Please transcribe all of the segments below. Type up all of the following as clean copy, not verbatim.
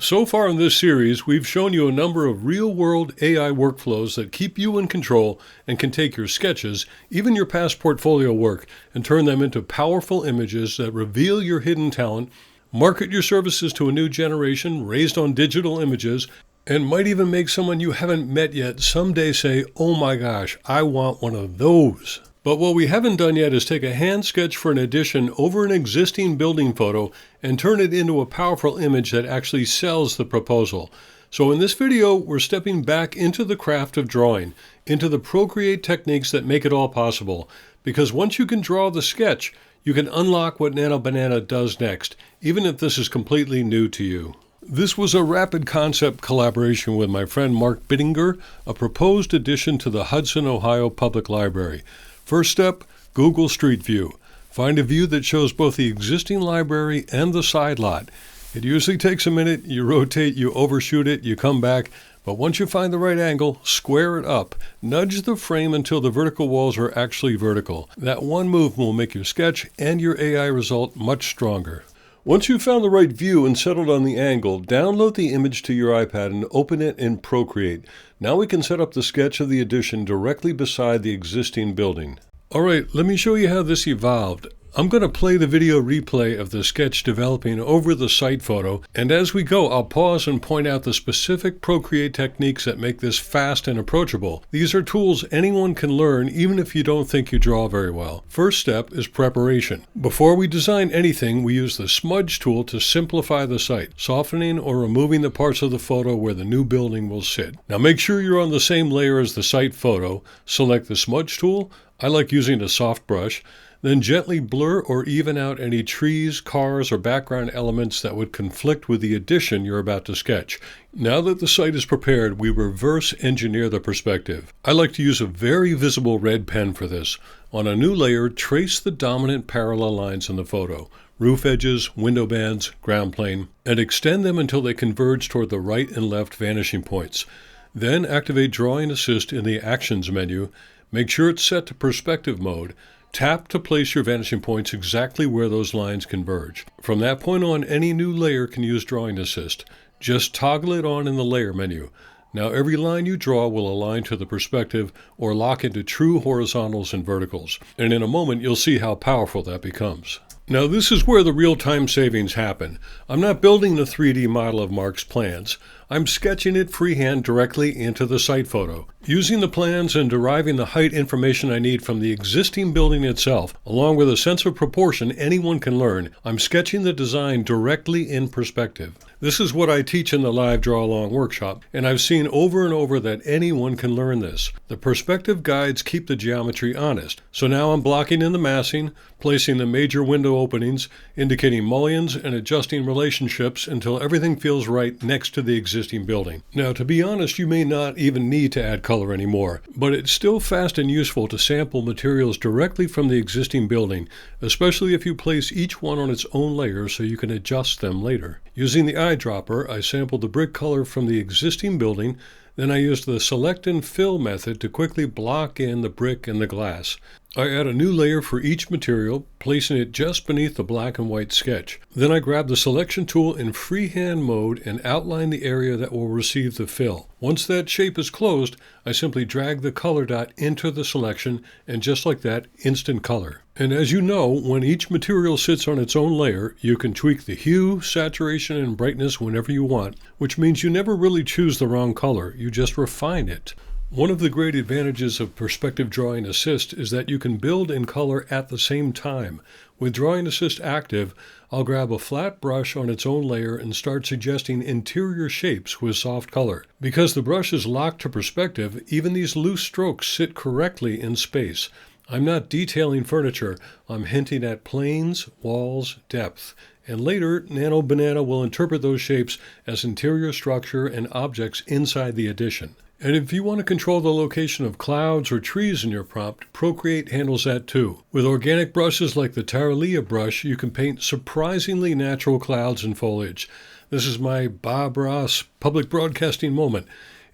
So far in this series, we've shown you a number of real-world AI workflows that keep you in control and can take your sketches, even your past portfolio work, and turn them into powerful images that reveal your hidden talent, market your services to a new generation raised on digital images, and might even make someone you haven't met yet someday say, "Oh my gosh, I want one of those." But what we haven't done yet is take a hand sketch for an addition over an existing building photo and turn it into a powerful image that actually sells the proposal. So in this video, we're stepping back into the craft of drawing, into the Procreate techniques that make it all possible. Because once you can draw the sketch, you can unlock what Nano Banana does next, even if this is completely new to you. This was a rapid concept collaboration with my friend Mark Bittinger, a proposed addition to the Hudson, Ohio Public Library. First step, Google Street View. Find a view that shows both the existing library and the side lot. It usually takes a minute. You rotate, you overshoot it, you come back. But once you find the right angle, square it up. Nudge the frame until the vertical walls are actually vertical. That one move will make your sketch and your AI result much stronger. Once you've found the right view and settled on the angle, download the image to your iPad and open it in Procreate. Now we can set up the sketch of the addition directly beside the existing building. Alright, let me show you how this evolved. I'm going to play the video replay of the sketch developing over the site photo, and as we go, I'll pause and point out the specific Procreate techniques that make this fast and approachable. These are tools anyone can learn even if you don't think you draw very well. First step is preparation. Before we design anything, we use the smudge tool to simplify the site, softening or removing the parts of the photo where the new building will sit. Now make sure you're on the same layer as the site photo. Select the smudge tool. I like using a soft brush. Then gently blur or even out any trees, cars, or background elements that would conflict with the addition you're about to sketch. Now that the site is prepared, we reverse engineer the perspective. I like to use a very visible red pen for this. On a new layer, trace the dominant parallel lines in the photo, roof edges, window bands, ground plane, and extend them until they converge toward the right and left vanishing points. Then activate Drawing Assist in the Actions menu. Make sure it's set to perspective mode. Tap to place your vanishing points exactly where those lines converge. From that point on, any new layer can use Drawing Assist. Just toggle it on in the Layer menu. Now every line you draw will align to the perspective or lock into true horizontals and verticals. And in a moment, you'll see how powerful that becomes. Now this is where the real-time savings happen. I'm not building the 3D model of Mark's plans. I'm sketching it freehand directly into the site photo. Using the plans and deriving the height information I need from the existing building itself, along with a sense of proportion anyone can learn, I'm sketching the design directly in perspective. This is what I teach in the live draw-along workshop, and I've seen over and over that anyone can learn this. The perspective guides keep the geometry honest. So now I'm blocking in the massing, placing the major window openings, indicating mullions, and adjusting relationships until everything feels right next to the existing building. Now, to be honest, you may not even need to add color anymore, but it's still fast and useful to sample materials directly from the existing building, especially if you place each one on its own layer so you can adjust them later. Using the eyedropper, I sampled the brick color from the existing building, then I used the Select and Fill method to quickly block in the brick and the glass. I add a new layer for each material, placing it just beneath the black and white sketch. Then I grab the selection tool in freehand mode and outline the area that will receive the fill. Once that shape is closed, I simply drag the color dot into the selection, and just like that, instant color. And as you know, when each material sits on its own layer, you can tweak the hue, saturation, and brightness whenever you want, which means you never really choose the wrong color, you just refine it. One of the great advantages of Perspective Drawing Assist is that you can build in color at the same time. With Drawing Assist active, I'll grab a flat brush on its own layer and start suggesting interior shapes with soft color. Because the brush is locked to perspective, even these loose strokes sit correctly in space. I'm not detailing furniture, I'm hinting at planes, walls, depth. And later, Nano Banana will interpret those shapes as interior structure and objects inside the addition. And if you want to control the location of clouds or trees in your prompt, Procreate handles that too. With organic brushes like the Taralea brush, you can paint surprisingly natural clouds and foliage. This is my Bob Ross public broadcasting moment.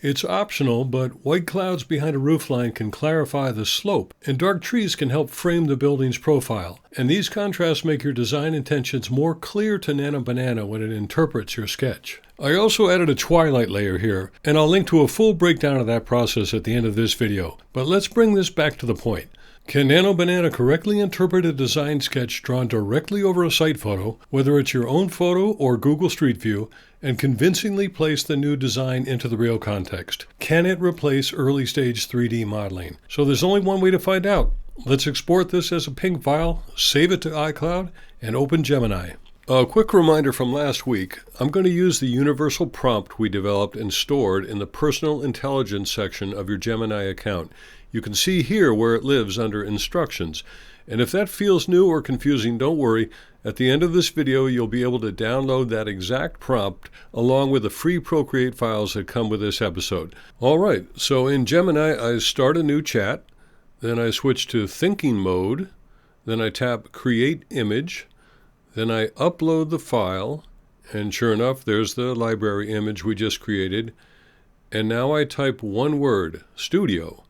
It's optional, but white clouds behind a roofline can clarify the slope, and dark trees can help frame the building's profile. And these contrasts make your design intentions more clear to Nano Banana when it interprets your sketch. I also added a twilight layer here, and I'll link to a full breakdown of that process at the end of this video. But let's bring this back to the point. Can Nano Banana correctly interpret a design sketch drawn directly over a site photo, whether it's your own photo or Google Street View, and convincingly place the new design into the real context? Can it replace early-stage 3D modeling? So there's only one way to find out. Let's export this as a PNG file, save it to iCloud, and open Gemini. A quick reminder from last week, I'm going to use the universal prompt we developed and stored in the personal intelligence section of your Gemini account. You can see here where it lives under instructions. And if that feels new or confusing, don't worry. At the end of this video, you'll be able to download that exact prompt along with the free Procreate files that come with this episode. All right, so in Gemini, I start a new chat. Then I switch to thinking mode. Then I tap Create Image. Then I upload the file. And sure enough, there's the library image we just created. And now I type one word, Studio.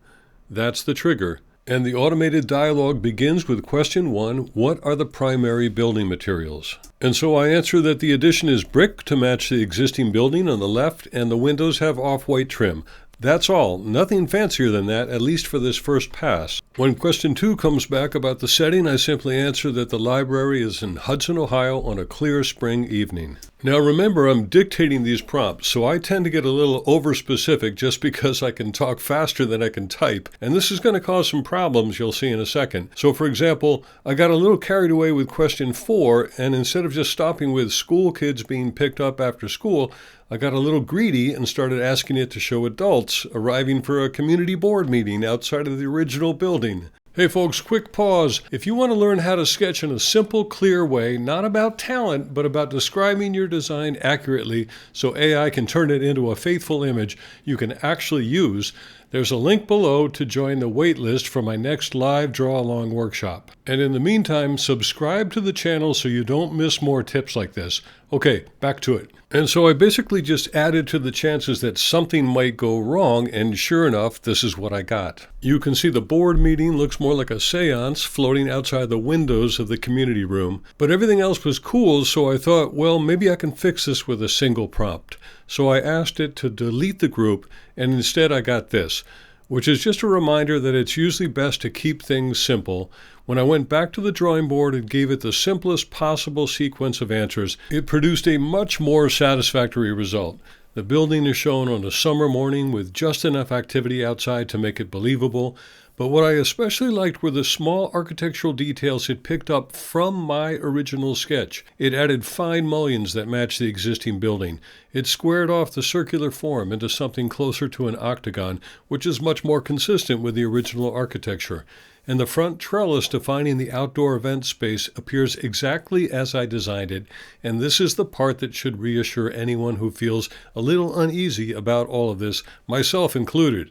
That's the trigger. And the automated dialogue begins with question 1, what are the primary building materials? And so I answer that the addition is brick to match the existing building on the left, and the windows have off-white trim. That's all. Nothing fancier than that, at least for this first pass. When question 2 comes back about the setting, I simply answer that the library is in Hudson, Ohio on a clear spring evening. Now remember, I'm dictating these prompts, so I tend to get a little over-specific just because I can talk faster than I can type, and this is going to cause some problems you'll see in a second. So for example, I got a little carried away with question 4, and instead of just stopping with school kids being picked up after school, I got a little greedy and started asking it to show adults arriving for a community board meeting outside of the original building. Hey folks, quick pause. If you want to learn how to sketch in a simple, clear way, not about talent, but about describing your design accurately so AI can turn it into a faithful image you can actually use, there's a link below to join the waitlist for my next live draw-along workshop. And in the meantime, subscribe to the channel so you don't miss more tips like this. Okay, back to it. And so I basically just added to the chances that something might go wrong, and sure enough, this is what I got. You can see the board meeting looks more like a seance floating outside the windows of the community room, but everything else was cool, so I thought, well, maybe I can fix this with a single prompt. So I asked it to delete the group, and instead I got this, which is just a reminder that it's usually best to keep things simple. When I went back to the drawing board and gave it the simplest possible sequence of answers, it produced a much more satisfactory result. The building is shown on a summer morning with just enough activity outside to make it believable. But what I especially liked were the small architectural details it picked up from my original sketch. It added fine mullions that matched the existing building. It squared off the circular form into something closer to an octagon, which is much more consistent with the original architecture. And the front trellis defining the outdoor event space appears exactly as I designed it, and this is the part that should reassure anyone who feels a little uneasy about all of this, myself included.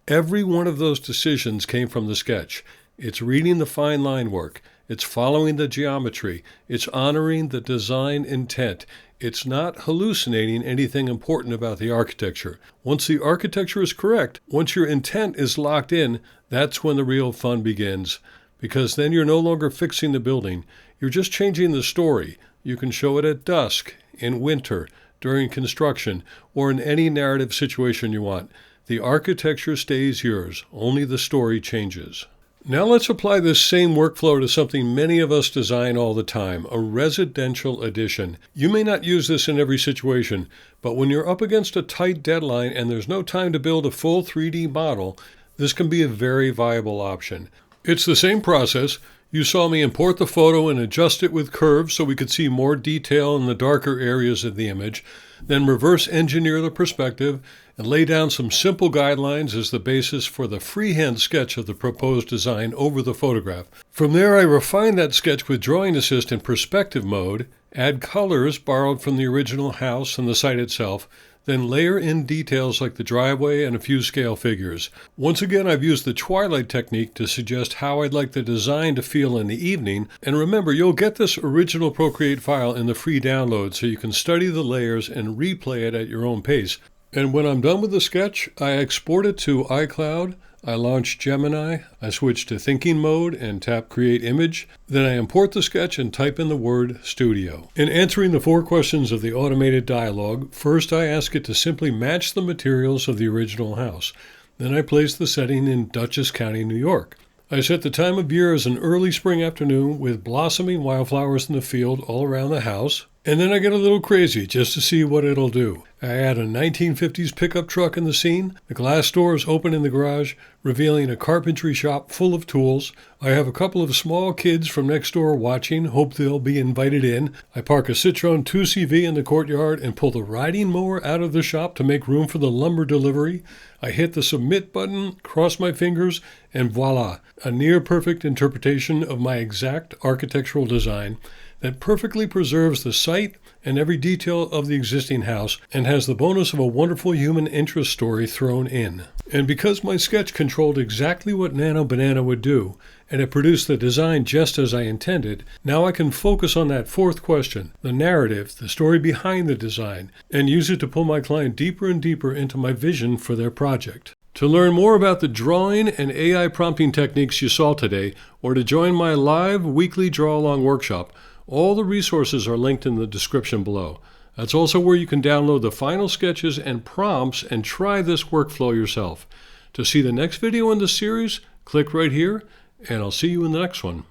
Every one of those decisions came from the sketch. It's reading the fine line work. It's following the geometry. It's honoring the design intent. It's not hallucinating anything important about the architecture. Once the architecture is correct, once your intent is locked in, that's when the real fun begins. Because then you're no longer fixing the building. You're just changing the story. You can show it at dusk, in winter, during construction, or in any narrative situation you want. The architecture stays yours, only the story changes. Now let's apply this same workflow to something many of us design all the time, a residential addition. You may not use this in every situation, but when you're up against a tight deadline and there's no time to build a full 3D model, this can be a very viable option. It's the same process. You saw me import the photo and adjust it with curves so we could see more detail in the darker areas of the image, then reverse engineer the perspective and lay down some simple guidelines as the basis for the freehand sketch of the proposed design over the photograph. From there, I refine that sketch with Drawing Assist in perspective mode, add colors borrowed from the original house and the site itself, then layer in details like the driveway and a few scale figures. Once again, I've used the twilight technique to suggest how I'd like the design to feel in the evening. And remember, you'll get this original Procreate file in the free download so you can study the layers and replay it at your own pace. And when I'm done with the sketch, I export it to iCloud, I launch Gemini, I switch to thinking mode and tap Create Image, then I import the sketch and type in the word Studio. In answering the 4 questions of the automated dialogue, first I ask it to simply match the materials of the original house. Then I place the setting in Dutchess County, New York. I set the time of year as an early spring afternoon with blossoming wildflowers in the field all around the house. And then I get a little crazy just to see what it'll do. I add a 1950s pickup truck in the scene. The glass doors open in the garage, revealing a carpentry shop full of tools. I have a couple of small kids from next door watching, hope they'll be invited in. I park a Citroen 2CV in the courtyard and pull the riding mower out of the shop to make room for the lumber delivery. I hit the submit button, cross my fingers, and voila, a near-perfect interpretation of my exact architectural design that perfectly preserves the site and every detail of the existing house and has the bonus of a wonderful human interest story thrown in. And because my sketch controlled exactly what Nano Banana would do, and it produced the design just as I intended, now I can focus on that 4th question, the narrative, the story behind the design, and use it to pull my client deeper and deeper into my vision for their project. To learn more about the drawing and AI prompting techniques you saw today, or to join my live weekly draw-along workshop, all the resources are linked in the description below. That's also where you can download the final sketches and prompts and try this workflow yourself. To see the next video in the series, click right here, and I'll see you in the next one.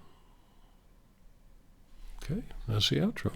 Okay, that's the outro.